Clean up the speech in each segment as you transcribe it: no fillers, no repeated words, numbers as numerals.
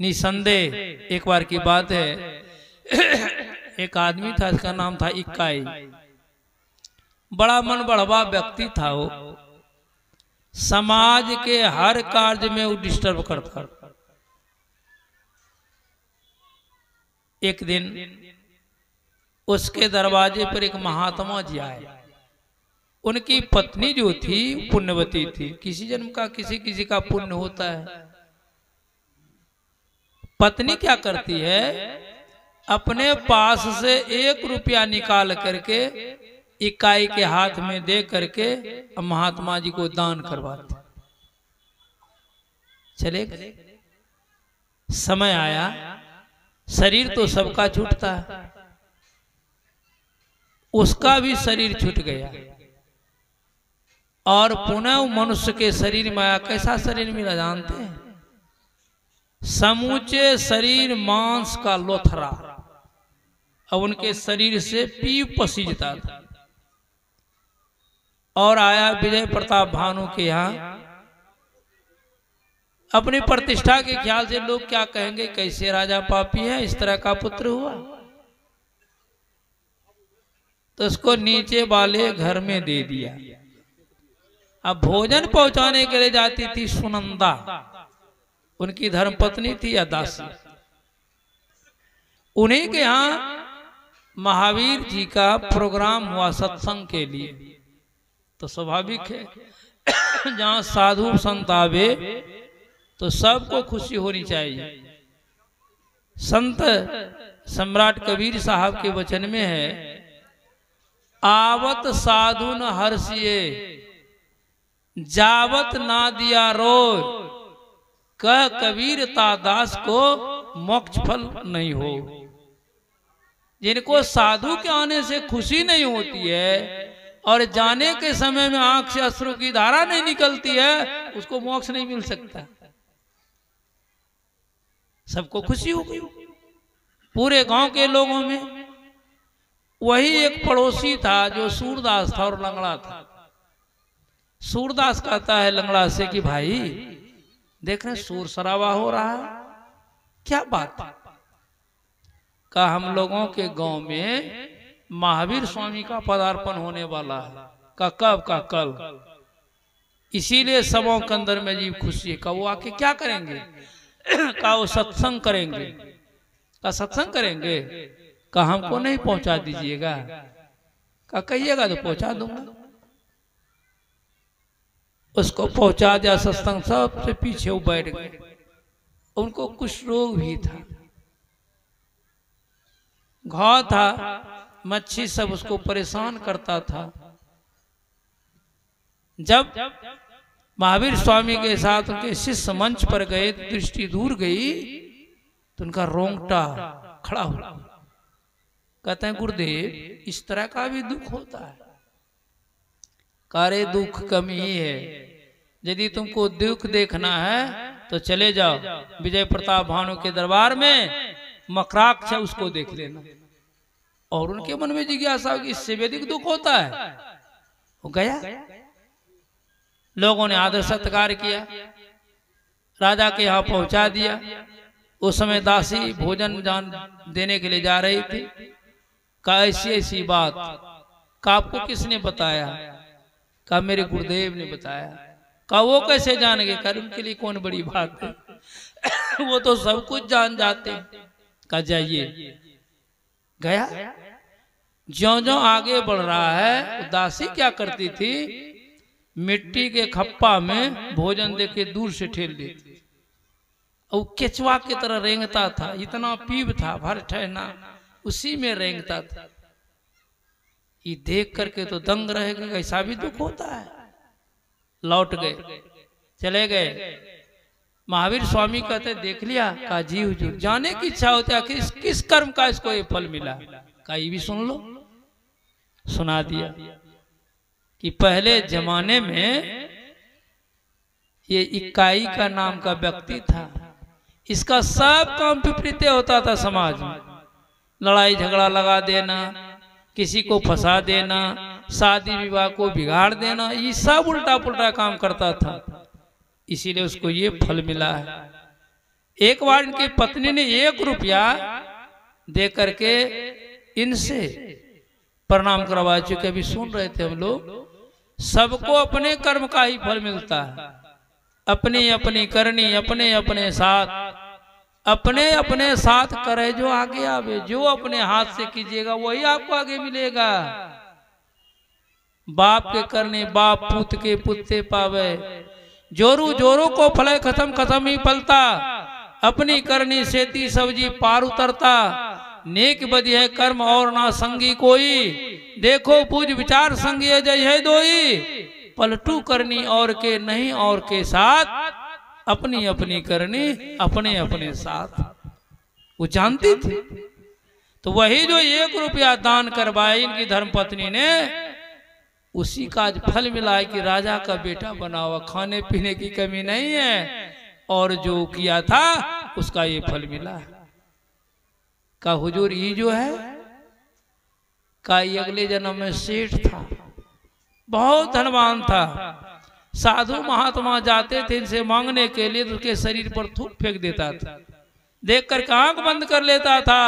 निसंदेह एक बार की बात है, एक आदमी था, इसका नाम था इक्काई। बड़ा मन बढ़वा व्यक्ति था वो, समाज के हर कार्य में वो डिस्टर्ब करता। एक दिन उसके दरवाजे पर एक महात्मा जी आए। उनकी पत्नी जो थी पुण्यवती थी, किसी जन्म का किसी किसी का पुण्य होता है। पत्नी क्या करती है, अपने पास से 1 रुपया निकाल करके इक्काई के हाथ में दे करके महात्मा जी को दान करवाते। चले गए, समय आया, शरीर तो सबका छूटता है, उसका भी शरीर छूट गया और पुनः मनुष्य के शरीर में आया। कैसा शरीर मिला जानते हैं? समूचे शरीर मांस का लोथरा। अब उनके शरीर से पीप पसीजता था। और आया विजय प्रताप भानु के यहाँ। अपनी प्रतिष्ठा के ख्याल से लोग क्या कहेंगे, कैसे राजा पापी है, इस तरह का पुत्र हुआ। तो उसको नीचे वाले घर में दे दिया। अब भोजन पहुंचाने के लिए जाती थी सुनंदा, उनकी धर्मपत्नी थी या दासी। उन्हीं के यहाँ महावीर जी का प्रोग्राम हुआ सत्संग के लिए। तो स्वाभाविक है जहां साधु संत आवे तो सबको खुशी होनी चाहिए। संत सम्राट कबीर साहब के वचन में है, आवत साधु न हर्षिए जावत ना दिया रोय, कह कबीर दास को मोक्ष फल नहीं हो। जिनको साधु के आने से खुशी नहीं होती है और जाने के समय में आंख से अश्रु की धारा नहीं निकलती है, उसको मोक्ष नहीं मिल सकता। सबको खुशी हो गई पूरे गांव के लोगों में। वही एक पड़ोसी था जो सूरदास था और लंगड़ा था। सूरदास कहता है लंगड़ा से कि भाई देख रहे शोर शराबा हो रहा है, क्या बात है? का हम लोगों के गांव में महावीर स्वामी का पदार्पण होने वाला है। का कब? का कल। इसीलिए सबों के अंदर में जी खुशी है। का वो आके क्या करेंगे? का वो सत्संग करेंगे। का सत्संग करेंगे? का हमको नहीं पहुंचा दीजिएगा? का कहिएगा तो पहुंचा दूंगा। उसको पहुंचा दिया सत्संग, सबसे पीछे वो बैठ गए। उनको कुछ रोग भी था, घाव था, मच्छी सब उसको परेशान करता था। जब महावीर स्वामी के साथ उनके शिष्य मंच पर गए, दृष्टि दूर गई तो उनका रोंगटा खड़ा हुआ। कहते हैं गुरुदेव इस तरह का भी दुख होता है? कारे दुख कम ही है, यदि तुमको दुख देखना है तो चले जाओ विजय प्रताप भानु के दरबार में, मकराक्ष उसको देख लेना। और उनके मन में जिज्ञासा कि इससे भी अधिक दुख होता है। वो गया, लोगों ने आदर सत्कार किया, राजा के यहाँ पहुंचा दिया। उस समय दासी भोजन जान देने के लिए जा रही थी। का ऐसी ऐसी बात का आपको किसने बताया? का मेरे गुरुदेव ने बताया। का वो कैसे जान गए? कर उनके लिए कौन बड़ी बात है, वो तो सब कुछ जान जाते। का जाइए। गया, ज्यों ज्यों आगे बढ़ रहा है, दासी क्या करती थी, मिट्टी के खप्पा में भोजन देके दूर से ठेल देती और केचवा की तरह रेंगता था। इतना पीब था, भर ठहना उसी में रेंगता था। ये देख करके तो दंग रह गए, ऐसा भी दुख होता है। लौट गए, चले गए। महावीर स्वामी कहते देख लिया? का जी हुजूर, जाने की इच्छा होती है किस कर्म का इसको ये फल मिला। का ये भी सुन लो। सुना दिया कि पहले जमाने में ये इक्काई का नाम का व्यक्ति था। इसका सब काम विपरीत होता था समाज में। लड़ाई झगड़ा लगा देना, किसी को फंसा देना, शादी विवाह को बिगाड़ देना, ये सब उल्टा पुल्टा काम करता था। इसीलिए उसको ये फल मिला है। एक बार इनकी पत्नी ने 1 रुपया दे करके इनसे प्रणाम करवा चुके। अभी सुन रहे थे हम लोग, सबको अपने कर्म का ही फल मिलता है, अपनी अपनी करनी अपने अपने साथ करे जो आगे आवे। जो अपने हाथ से कीजिएगा वही आपको आगे मिलेगा। बाप के करने बाप पुत के पुत्ते पावे, जोरू जोरू को फले खत्म खत्म ही पलता, अपनी करनी सेती सब्जी पार उतरता, नेक बदी है कर्म और ना संगी कोई, देखो पूज विचार संगी जय है दोई, पलटू करनी और के नहीं और के साथ, अपनी अपनी करनी अपने अपने साथ। वो जानती थी। तो वही जो 1 रुपया दान करवाए इनकी धर्मपत्नी ने, उसी का आज फल मिला है कि राजा का बेटा बना हुआ, खाने पीने की कमी नहीं है, और जो किया था उसका ये फल मिला है। का हुजूर ये जो है का ये अगले जन्म में सेठ था, बहुत धनवान था। साधु महात्मा जाते थे इनसे मांगने के लिए तो उसके शरीर पर थूक फेंक देता था, देख कर आंख बंद कर लेता था।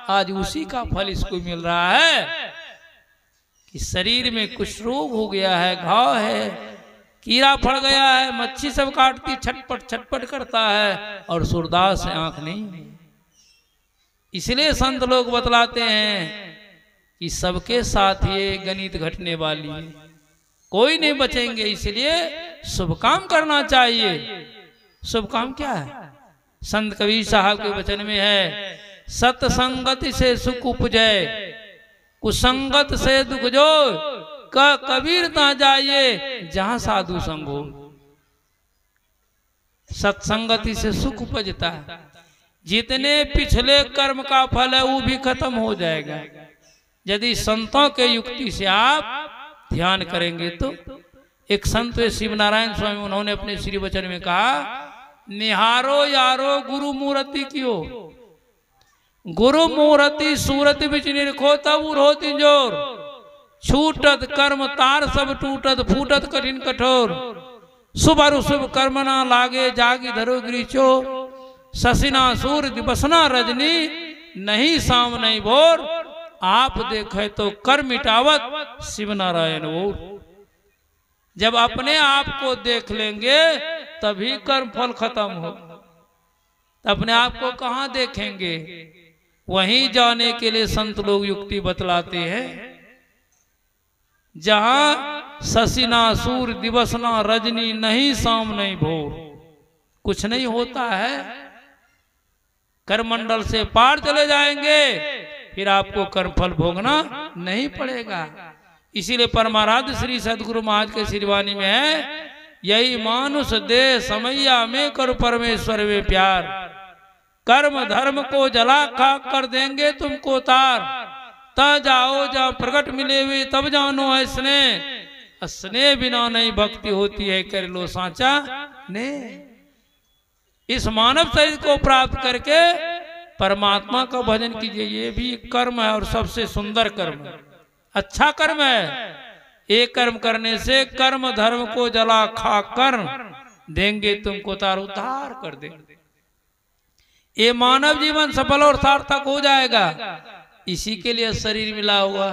आज उसी का फल इसको मिल रहा है कि शरीर में कुछ रोग हो गया है, घाव है, कीड़ा फड़ गया है, मच्छी सब काटती छटपट छटपट करता है, और सूरदास से आंख नहीं। इसलिए संत लोग बतलाते हैं कि सबके साथ ये गणित घटने वाली है, कोई नहीं बचेंगे। इसलिए शुभ काम करना चाहिए। शुभ काम क्या है? संत कबीर साहब के वचन में है, सत्संगति से सुख उपजे, कुसंगत से दुख जो, कबीर ना जाइए जहां साधु संग हो। सत्संगति से सुख उपजता है। जितने पिछले कर्म का फल है वो भी खत्म हो जाएगा यदि संतों के युक्ति से आप ध्यान करेंगे तो। एक संत शिव नारायण स्वामी, उन्होंने अपने श्री वचन में कहा, निहारो यारो गुरु मूर्ति क्यों, गुरु मूर्ति सूरत बिच निरखो तब होती जोर, छूटत कर्म तार सब टूटत, फूटत कठिन कठोर, शुभ अरुशुभ कर्म ना लागे जागी धरो गिरिचो, शशिना सूर दिवसना रजनी, नहीं शाम नहीं भोर, आप देखे तो कर मिटावत शिव नारायण वो। जब अपने आप को देख लेंगे तभी कर्म फल खत्म हो। अपने आप को कहाँ देखेंगे? वहीं जाने के लिए संत लोग युक्ति बतलाते हैं, जहां शशिना सूर दिवसना रजनी, नहीं शाम नहीं भोर, कुछ नहीं होता है। कर्मंडल से पार चले जाएंगे, फिर आपको कर्म फल भोगना नहीं पड़ेगा। इसीलिए परमाराध्य श्री सदगुरु महाराज के श्रीवाणी में है, यही मानुष दे समैया में करो परमेश्वर में प्यार, कर्म धर्म को जला खाक कर देंगे तुमको तार, ता जाओ जहाँ प्रकट मिले हुए तब जानो है स्नेह, स्नेह बिना नहीं भक्ति होती है, कर लो सांचा ने। इस मानव शरीर को प्राप्त करके परमात्मा का भजन कीजिए, ये भी कर्म है और सबसे सुंदर कर्म है, अच्छा कर्म है। एक कर्म करने से कर्म धर्म को जला खा कर देंगे तुमको तार, उद्धार कर देंगे। ये मानव जीवन सफल और सार्थक हो जाएगा, इसी के लिए शरीर मिला हुआ।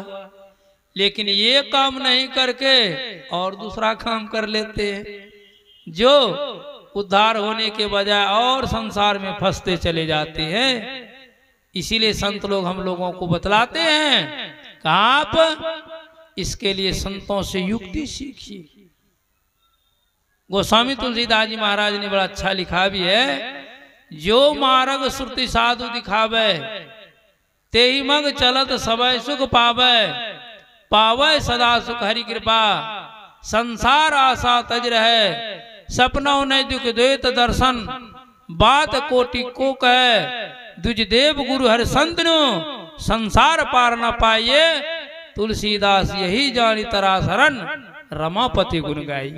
लेकिन ये काम नहीं करके और दूसरा काम कर लेते हैं, जो उद्धार होने के बजाय और संसार में फंसते चले जाते हैं। इसीलिए संत लोग हम लोगों को बतलाते हैं कि आप इसके लिए संतों से युक्ति सीखिए। गोस्वामी तुलसीदास जी महाराज ने बड़ा अच्छा लिखा भी है, जो मार्ग श्रुति साधु दिखावे, ते ही मग चलत सबय सुख पावे, पावे सदा सुख हरि कृपा, संसार आशा तज रहे, सपनों ने दुख द्वैत दर्शन, बात कोटि को कहे, दुज देव गुरु हर संत नु, संसार पार न पाइए, तुलसीदास यही जानी तरा शरण, रमापति गुण गाई।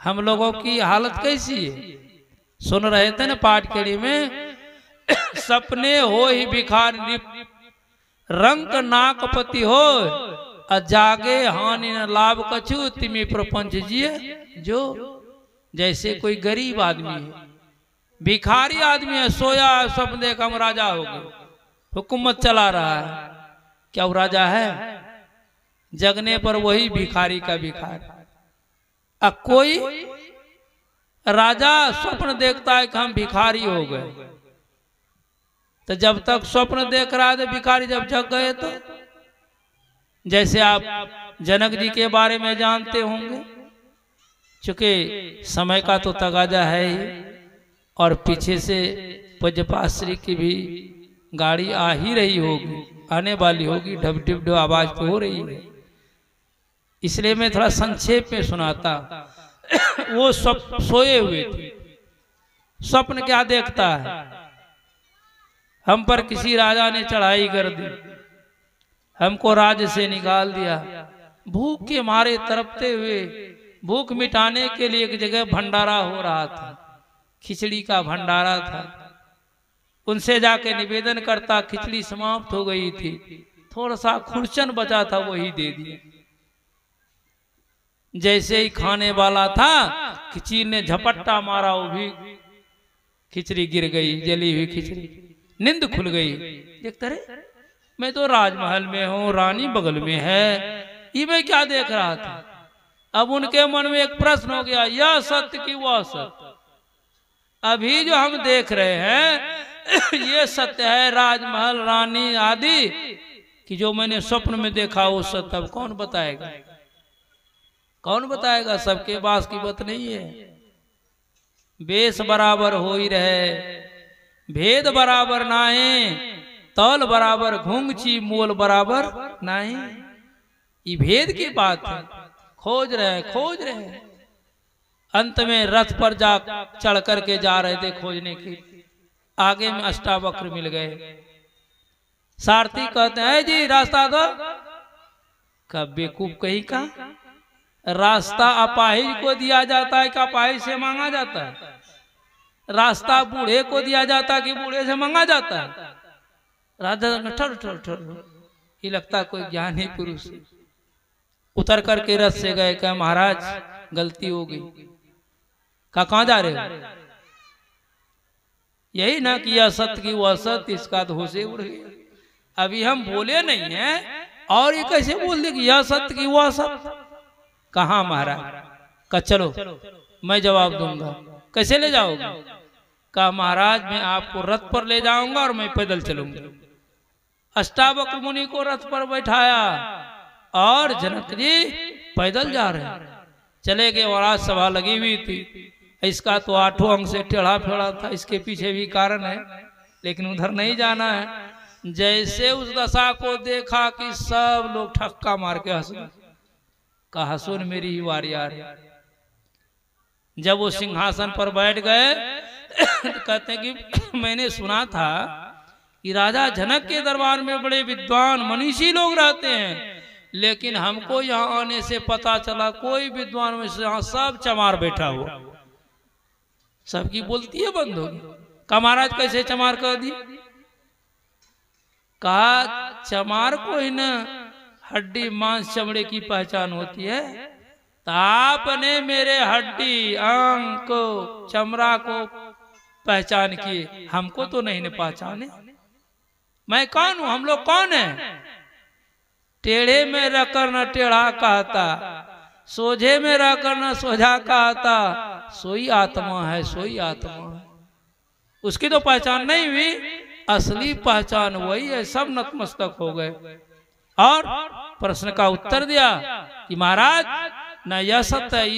हम लोगों की हालत कैसी है? सुन रहे थे ना पाठ केड़ी में, सपने हो ही भिखार रंक नाकपति हो, अजागे हानि न लाभ कछु, तिमी प्रपंच जिए जो। जैसे कोई गरीब आदमी है, भिखारी आदमी है, सोया है, स्वप्न देखा हम राजा हो गए, हुकूमत चला रहा है, क्या वो राजा है? जगने पर वही भिखारी का भिखारी। अब कोई राजा स्वप्न देखता है कि हम भिखारी हो गए, तो जब तक स्वप्न देख रहा है तो भिखारी, जब जग गए तो, जैसे आप जनक जी के बारे में जानते होंगे, चूंकि समय का तो तगाजा है ही, और पीछे से पूज्यपाश्री की भी गाड़ी आ ही रही होगी, आने वाली होगी, ढब ढिब ढिब आवाज तो हो रही है, इसलिए मैं थोड़ा संक्षेप में सुनाता। वो सोए हुए थे, स्वप्न क्या देखता है, हम पर किसी राजा ने चढ़ाई कर दी, हमको राज्य से निकाल दिया, भूख के मारे तड़पते हुए भूख मिटाने के लिए एक जगह भंडारा हो रहा था, खिचड़ी का भंडारा था, उनसे जाके निवेदन करता, खिचड़ी समाप्त हो गई थी, थोड़ा सा खुरचन बचा था वही दे दिया। जैसे ही खाने वाला था, खिचड़ी ने झपट्टा मारा, वो भी खिचड़ी गिर गई, जली हुई खिचड़ी, नींद खुल गई। देखते रहे, मैं तो राजमहल में हूँ, रानी बगल में है, ये मैं क्या देख रहा था? अब उनके मन में एक प्रश्न हो गया, यह सत्य कि वह सत्य? अभी जो हम देख रहे हैं ये सत्य है, राजमहल, रानी आदि, कि जो मैंने स्वप्न में देखा वो सत्य? अब कौन बताएगा, कौन बताएगा? सबके पास की बात नहीं है। बेस बराबर हो ही रहे, भेद बराबर नाहे, तौल बराबर घुंघची, मोल बराबर नहीं। ये भेद की बात है, खोज रहे खोज रहे। अंत में रथ पर जा चढ़ करके जा रहे थे खोजने के, आगे में अष्टावक्र मिल गए। सारथी कहते हैं, जी रास्ता दो। कब बेवकूफ कहीं का, रास्ता अपाहिज को दिया जाता है कि अपाहिज से मांगा जाता है? रास्ता बूढ़े को दिया जाता है कि बूढ़े से मांगा जाता है? राजा ठर ठर ठर, ये लगता कोई ज्ञानी पुरुष। उतर करके रथ से गए, कहे महाराज गलती हो गई। कहाँ जा रहे हो? यही ना कि असत की वो असत, इसका तो होशे उड़ गया। अभी हम बोले नहीं है और ये कैसे बोल दे कि यह सत्य की वो असत? कहाँ महाराज? कहा चलो मैं जवाब दूंगा। कैसे ले जाओगे? कहा महाराज मैं आपको रथ पर ले जाऊंगा और मैं पैदल चलूंगा। अष्टावक्र मुनि को रथ पर बैठाया और जनक जी पैदल जा रहे हैं। चले गए और आज सभा लगी हुई थी। इसका तो 8 अंग से टेढ़ा फेढ़ा था, इसके पीछे भी कारण है, लेकिन उधर नहीं जाना है। जैसे उस दशा को देखा कि सब लोग ठक्का मार के हंस, कहा सुन मेरी ही वारी आ रही। जब वो सिंहासन पर बैठ गए कहते हैं कि मैंने सुना था कि राजा जनक के दरबार में बड़े विद्वान मनीषी लोग रहते हैं, लेकिन हमको यहाँ आने से पता चला कोई विद्वान में यहाँ सब चमार बैठा हुआ। सबकी बोलती है बंद होगी। कहा महाराज कैसे चमार कर दी? कहा चमार को ही न हड्डी मांस चमड़े की पहचान होती है, तो आपने मेरे हड्डी अंग को चमड़ा को पहचान किए, हमको तो नहीं न पहचाने। मैं कौन हूं? हम लोग कौन है? टेढ़े में रहकर न टेढ़ा कहता, सोझे में रहकर न सोझा कहता, सोई आत्मा है, सोई आत्मा है। उसकी तो पहचान नहीं हुई, असली पहचान वही है। सब नतमस्तक हो गए और प्रश्न का उत्तर दिया कि महाराज न यह सत्य है,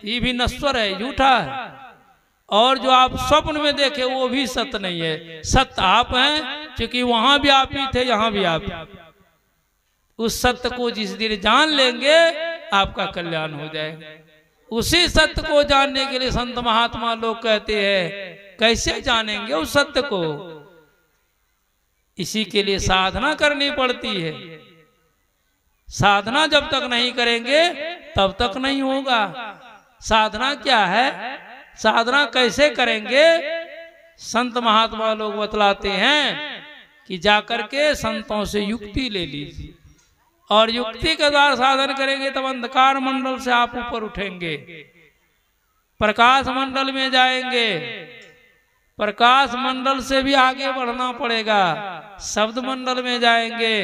ये भी नश्वर है, झूठा है, और जो आप स्वप्न में देखे वो भी सत्य नहीं है। सत्य आप हैं, क्योंकि वहां भी आप ही थे, यहाँ भी आप। उस सत्य को जिस दिन जान लेंगे आपका कल्याण हो जाएगा। उसी सत्य को जानने के लिए संत महात्मा लोग कहते हैं, कैसे जानेंगे उस सत्य को? इसी के लिए साधना करनी पड़ती है। साधना जब तक नहीं करेंगे तब तक नहीं होगा। साधना क्या है, साधना कैसे करेंगे? संत महात्मा लोग बतलाते हैं कि जाकर के संतों से युक्ति ले लीजिए, और युक्ति के द्वारा साधन करेंगे तब अंधकार मंडल से आप ऊपर उठेंगे, प्रकाश मंडल में जाएंगे। प्रकाश मंडल से भी आगे बढ़ना पड़ेगा, शब्द मंडल में जाएंगे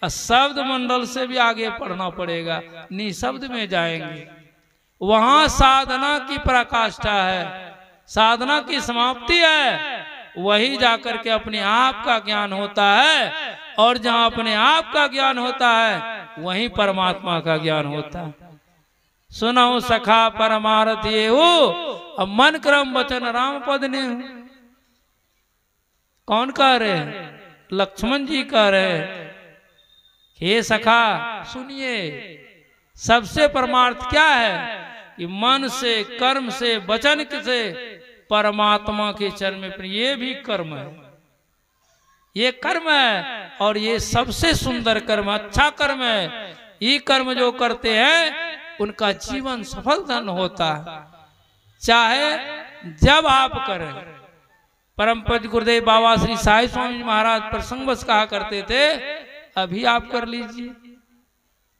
और शब्द मंडल से भी आगे पढ़ना पड़ेगा, निशब्द में जाएंगे। वहां साधना की पराकाष्ठा है, साधना की समाप्ति है, वही जाकर के अपने आप का ज्ञान होता है। और जहां अपने आप का ज्ञान होता है वहीं परमात्मा का ज्ञान होता है। सुनो सखा परमार्थ ये हो, अब मन क्रम वचन राम पद ने। कौन कह रहे? लक्ष्मण जी कह रहे, हे सखा सुनिए, सबसे परमार्थ क्या है कि मन से, कर्म से, वचन से परमात्मा के चरण में, ये भी कर्म है, ये कर्म है और ये सबसे सुंदर कर्म, अच्छा कर्म है। ये कर्म जो करते हैं उनका जीवन सफल धन होता है, चाहे जब आप करें। परम पूज्य गुरुदेव बाबा श्री साई स्वामी महाराज प्रसंगवश कहा करते थे, अभी आप कर लीजिए,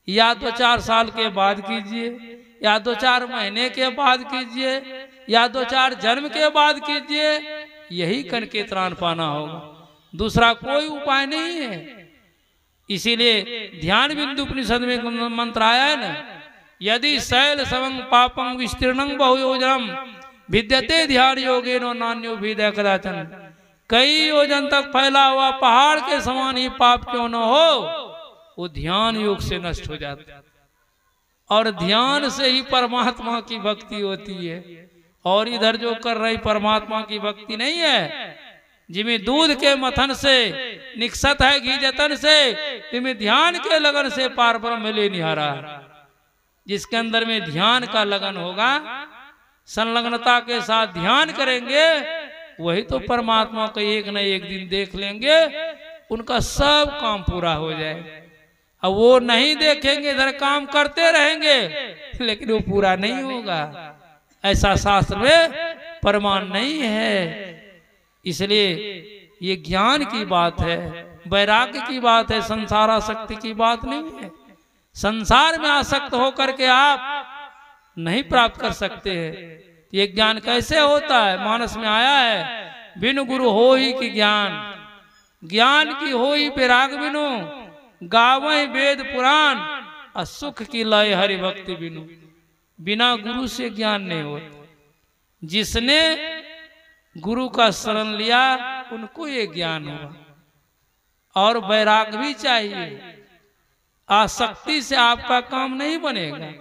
या 2-4 साल के बाद कीजिए, या 2-4 महीने के बाद कीजिए, या 2-4 जन्म के बाद कीजिए, यही करके त्राण पाना होगा, दूसरा कोई उपाय नहीं है। इसीलिए ध्यान बिंदु उपनिषद में मंत्र आया है ना, यदि शैल समं पापं विस्तीर्णं बहुयोजनम विद्यते ध्यान योगेनो नान्यो विद्या कदाचन। कई योजन तक फैला हुआ पहाड़ के समान ही पाप क्यों न हो, वो ध्यान योग से नष्ट हो जाता है। और ध्यान से ही परमात्मा की भक्ति होती है। और इधर जो कर रही परमात्मा की भक्ति नहीं है, जिम्मे दूध के मथन से निकसत है घी जतन से, जिम्मे ध्यान के लगन से पार ब्रह्म ले निहारा। जिसके अंदर में ध्यान का लगन होगा, संलग्नता के साथ ध्यान करेंगे, वही तो परमात्मा को एक न एक दिन देख लेंगे, उनका सब काम पूरा हो जाए। अब वो नहीं देखेंगे, इधर काम करते रहेंगे, लेकिन वो पूरा नहीं होगा, ऐसा शास्त्र में प्रमाण नहीं है। इसलिए ये ज्ञान की बात है, वैराग्य की बात है, संसार आसक्ति की बात नहीं है। संसार में आसक्त होकर के आप नहीं प्राप्त कर सकते हैं। ये ज्ञान कैसे होता है? मानस में आया है, बिनु गुरु हो ही कि ज्ञान, ज्ञान की हो ही विराग बिनु, गावै वेद पुराण, और सुख की लय हरि भक्ति बिनु। बिना गुरु से ज्ञान नहीं होता। जिसने गुरु का शरण लिया उनको ये ज्ञान हुआ। और वैराग भी चाहिए, आसक्ति से आपका काम नहीं बनेगा।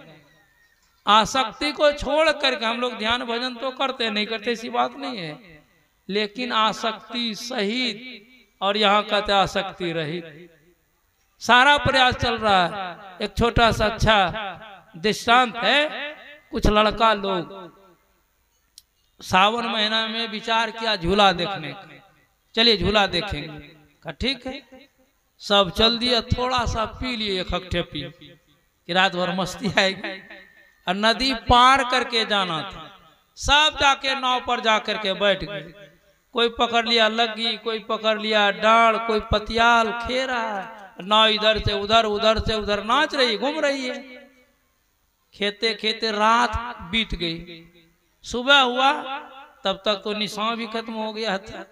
आसक्ति को छोड़ करके हम लोग ध्यान भजन तो करते नहीं करते, ऐसी बात नहीं है, लेकिन आसक्ति सहित, और यहाँ कहते आसक्ति रहित सारा प्रयास चल रहा है। एक छोटा सा अच्छा दृष्टांत है, कुछ लड़का लोग सावन महीना में विचार किया झूला देखने का, चलिए झूला देखेंगे, कहा ठीक है, सब चल दिया, थोड़ा सा पी लिए, एक हकठे पी कि रात भर मस्ती आएगी। और नदी पार करके जाना था, सब जाके नाव पर जाकर के बैठ गए। कोई पकड़ लिया लग्गी, कोई पकड़ लिया डांड, कोई पतियाल खेरा, नाव इधर से उधर, उधर से उधर नाच रही, घूम रही है। खेते खेते रात बीत गई, सुबह हुआ तब तक तो निशा भी खत्म हो गया था,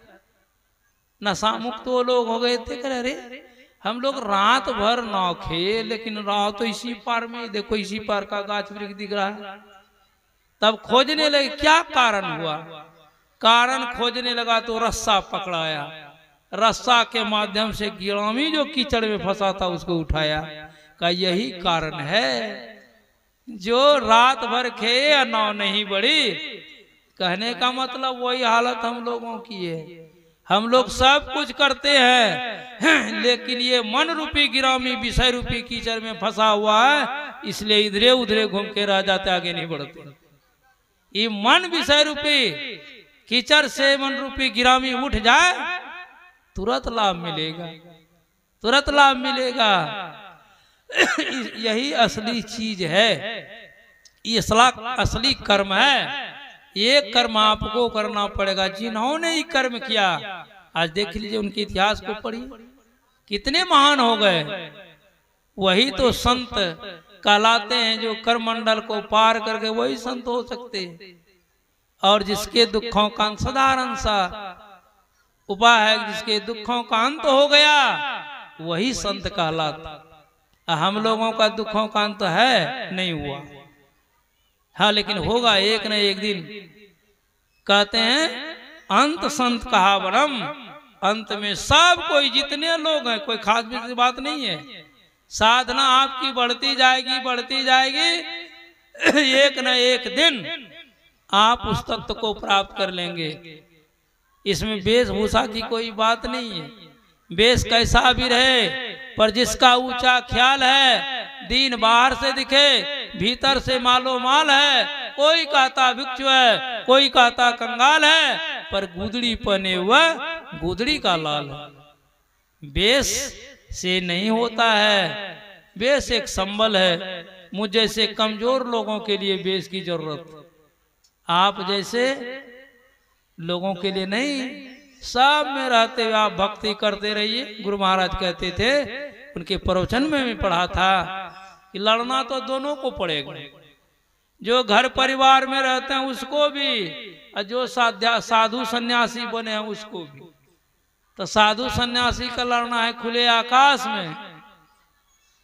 नशा मुक्त वो लोग हो गए थे। कह रहे हम लोग रात भर नाव खे, लेकिन रात तो इसी पार में, देखो इसी पार का गाछ वृक्ष दिख रहा है। तब खोजने लगे क्या कारण हुआ, कारण खोजने लगा तो रस्सा पकड़ाया, रस्सा के माध्यम से गिरामी जो कीचड़ में फंसा था उसको उठाया। का यही कारण है जो रात भर खे या नाव नहीं बढ़ी। कहने का मतलब वही हालत हम लोगों की है। हम लोग सब कुछ करते हैं, लेकिन ये मन रूपी गिरामी विषय रूपी कीचड़ में फंसा हुआ है, इसलिए इधरे उधरे घूम के रह जाते, आगे नहीं बढ़ते। ये मन विषय रूपी कीचड़ से मन रूपी गिरामी उठ जाए, तुरंत लाभ मिलेगा, तुरंत लाभ मिलेगा। यही असली चीज है, ये असली कर्म है। ये कर्म आपको करना पड़ेगा। जिन्होंने ये कर्म किया, आज देख लीजिए उनके इतिहास को पढ़िए, कितने महान हो गए। वही तो संत कहलाते हैं, जो कर्मंडल को पार करके वही संत हो सकते हैं। और जिसके दुखों का साधारण सा उपाय है, जिसके दुखों का अंत हो गया वही संत कहलाता। हम लोगों का दुखों का अंत है नहीं हुआ, हाँ लेकिन होगा एक न एक दिन। कहते हैं अंत संत कहा वरम, अंत में सब कोई जितने लोग हैं, कोई खास बात नहीं है। साधना आपकी बढ़ती जाएगी बढ़ती जाएगी, एक न एक दिन आप उस तत्व को प्राप्त कर लेंगे। इसमें वेशभूषा की कोई बात नहीं है, वेश कैसा भी रहे, पर जिसका ऊंचा ख्याल है, दीन बाहर से दिखे भीतर से मालो माल है। कोई कहता भिक्षु है, कोई कहता कंगाल है, पर गुदड़ी पहने हुआ गुदड़ी का लाल है। वेश से नहीं होता है, वेश एक संबल है। मुझ जैसे कमजोर लोगों के लिए वेश की जरूरत, आप जैसे लोगों के लिए नहीं। सब में रहते हुए आप भक्ति करते रहिए। गुरु महाराज कहते थे, उनके प्रवचन में भी पढ़ा था कि लड़ना तो दोनों को पड़ेगा, जो घर परिवार में रहते हैं उसको भी, और जो साधु सन्यासी बने हैं उसको भी। तो साधु सन्यासी का लड़ना है खुले आकाश में,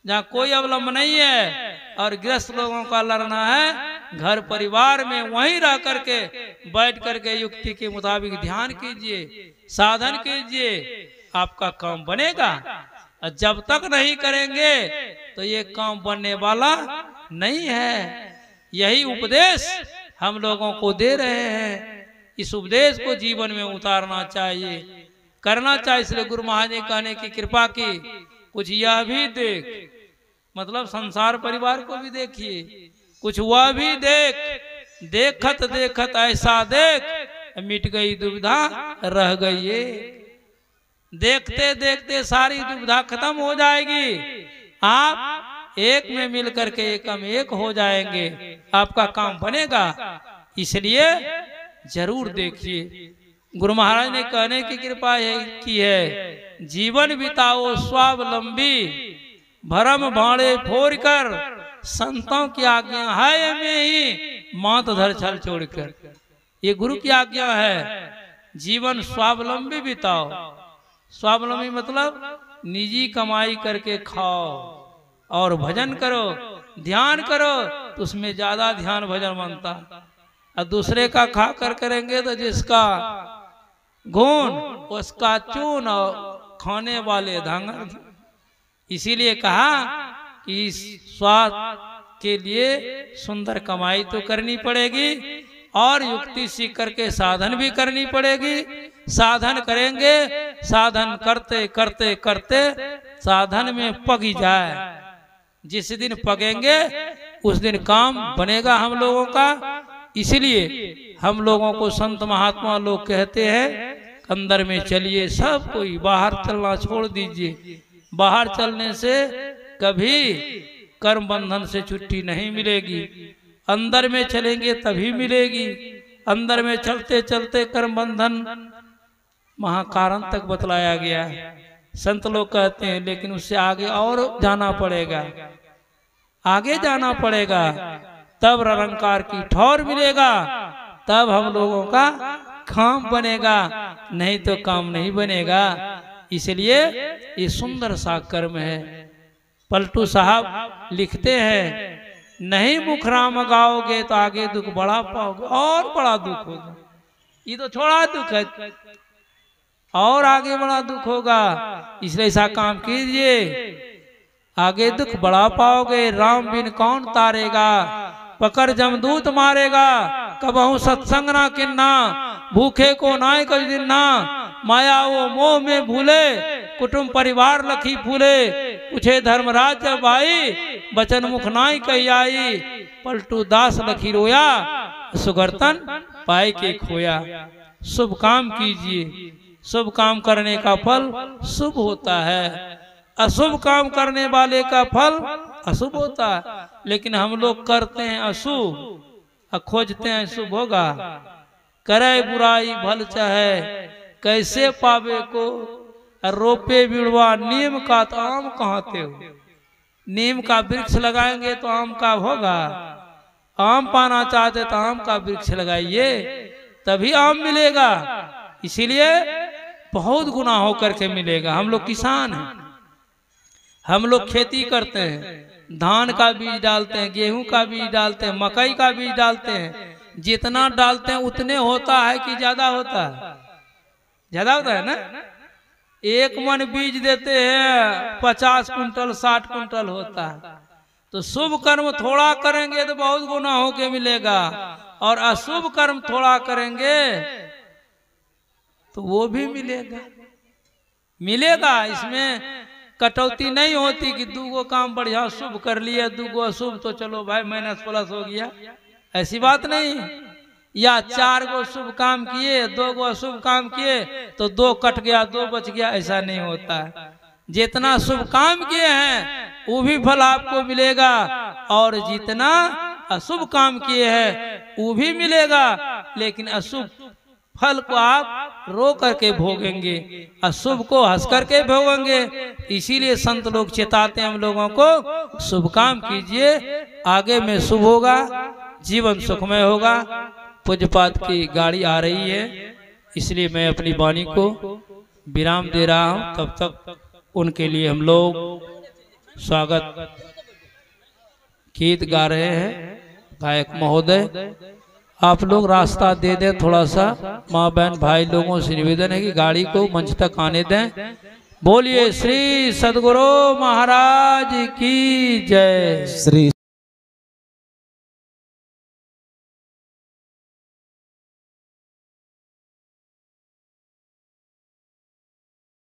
जहाँ कोई अवलंब नहीं है, और गृहस्थ लोगों का लड़ना है घर परिवार में। वहीं रह करके बैठ करके युक्ति के मुताबिक ध्यान कीजिए, साधन कीजिए, आपका काम बनेगा। और जब तक नहीं करेंगे तो ये काम बनने वाला नहीं है। यही उपदेश हम लोगों को दे रहे हैं। इस उपदेश को जीवन में उतारना चाहिए, करना चाहिए। इसलिए गुरु महाराज ने कहने की कृपा की, कुछ यह भी देख, मतलब संसार परिवार को भी देखिए, कुछ वह भी देख, देखत देखत ऐसा देख, मिट गई दुविधा रह गई ये। देखते देखते सारी दुविधा खत्म हो जाएगी, आप एक में मिल करके एकम एक हो जाएंगे, आपका काम बनेगा। इसलिए जरूर देखिए। गुरु महाराज ने कहने की कृपा की है, जीवन बिताओ स्वावलंबी, भरम भाड़े फोड़ कर, संतों की आज्ञा है में ही मात धर छल छोड़कर। ये गुरु की आज्ञा है, जीवन स्वावलंबी बिताओ। स्वावलंबी मतलब निजी कमाई करके खाओ और भजन करो, ध्यान करो, तो उसमें ज्यादा ध्यान भजन बनता। और दूसरे का खा कर करेंगे तो जिसका गुण उसका चून, और खाने वाले धांगर। इसीलिए कहा कि स्वास्थ्य के लिए सुंदर कमाई तो करनी पड़ेगी, और युक्ति सीख करके साधन भी करनी पड़ेगी। साधन करेंगे, साधन करते करते करते साधन में पग ही जाए। जिस दिन पगेंगे उस दिन काम बनेगा हम लोगों का। इसलिए हम लोगों को संत महात्मा लोग कहते हैं, अंदर में चलिए सब कोई, बाहर चलना छोड़ दीजिए। बाहर चलने से कभी कर्म बंधन से छुट्टी नहीं मिलेगी, अंदर में चलेंगे तभी मिलेगी। अंदर में चलते चलते कर्म बंधन महाकारण तक बतलाया गया है। संत लोग कहते हैं लेकिन उससे आगे और जाना पड़ेगा, आगे जाना पड़ेगा, तब निरंकार की ठौर मिलेगा, तब हम लोगों का काम बनेगा, नहीं तो काम नहीं बनेगा। इसलिए ये सुंदर सा कर्म है। पलटू साहब लिखते हैं, नहीं मुखराम गाओगे तो आगे दुख बढ़ा पाओगे, और बड़ा दुख होगा। ये तो छोड़ा दुख है, और आगे बड़ा दुख होगा। इसलिए ऐसा काम कीजिए, आगे दुख बढ़ा पाओगे। राम बिन कौन तारेगा, पकड़ जमदूत मारेगा, कबहू सत्संग ना किन्ना, भूखे को नाय कछ दिन्ना, माया वो मोह में भूले, कुटुंब परिवार लखी फूले, पूछे धर्मराज जब आई, बचन मुख नाई कही आई, पलटू दास लखी रोया, सुगर्तन पाए के खोया। शुभ काम कीजिए, शुभ काम करने का फल शुभ होता है, अशुभ काम करने वाले का फल अशुभ होता है। लेकिन हम लोग करते हैं अशुभ, खोजते हैं शुभ होगा। करे बुराई भल चाहे, कैसे पावे को, रोपे बिड़वा नीम का तो आम कहाते हो। नीम का वृक्ष लगाएंगे तो आम का होगा, आम पाना चाहते तो आम का वृक्ष लगाइए, तभी आम मिलेगा। इसीलिए बहुत गुना होकर के मिलेगा। हम लोग किसान हैं, हम लोग खेती करते हैं, धान का बीज डालते हैं, गेहूं का बीज डालते हैं, मकई का बीज डालते हैं। जितना डालते हैं उतने होता है कि ज्यादा होता है? ज्यादा होता है ना। एक मन बीज देते हैं 50 कुंटल 60 कुंटल होता है। तो शुभ कर्म थोड़ा करेंगे तो बहुत गुना होके मिलेगा, और अशुभ कर्म थोड़ा करेंगे तो वो भी मिलेगा। मिलेगा, इसमें कटौती नहीं होती कि 2 काम बढ़िया शुभ कर लिया, 2 अशुभ तो चलो भाई माइनस प्लस हो गया, ऐसी बात नहीं। या 4 शुभ काम किए, 2 अशुभ काम किए तो 2 कट गया 2 बच गया, ऐसा नहीं होता है। जितना शुभ काम किए हैं वो भी फल आपको मिलेगा, और जितना अशुभ काम किए हैं वो भी मिलेगा, लेकिन अशुभ फल को आप रो करके भोगेंगे, अशुभ को हंस करके भोगेंगे। इसीलिए संत लोग चेताते हैं हम लोगों को, शुभ काम कीजिए, आगे में शुभ होगा, जीवन सुखमय होगा। पूज्यपाद की गाड़ी आ रही है, इसलिए मैं अपनी वाणी को विराम दे रहा हूँ। तब तक उनके लिए हम लोग स्वागत गीत गा रहे हैं। गायक महोदय आप लोग रास्ता दे दें थोड़ा सा, माँ बहन भाई लोगों से निवेदन है कि गाड़ी को मंच तक आने दें। बोलिए श्री सद्गुरु महाराज की जय। श्री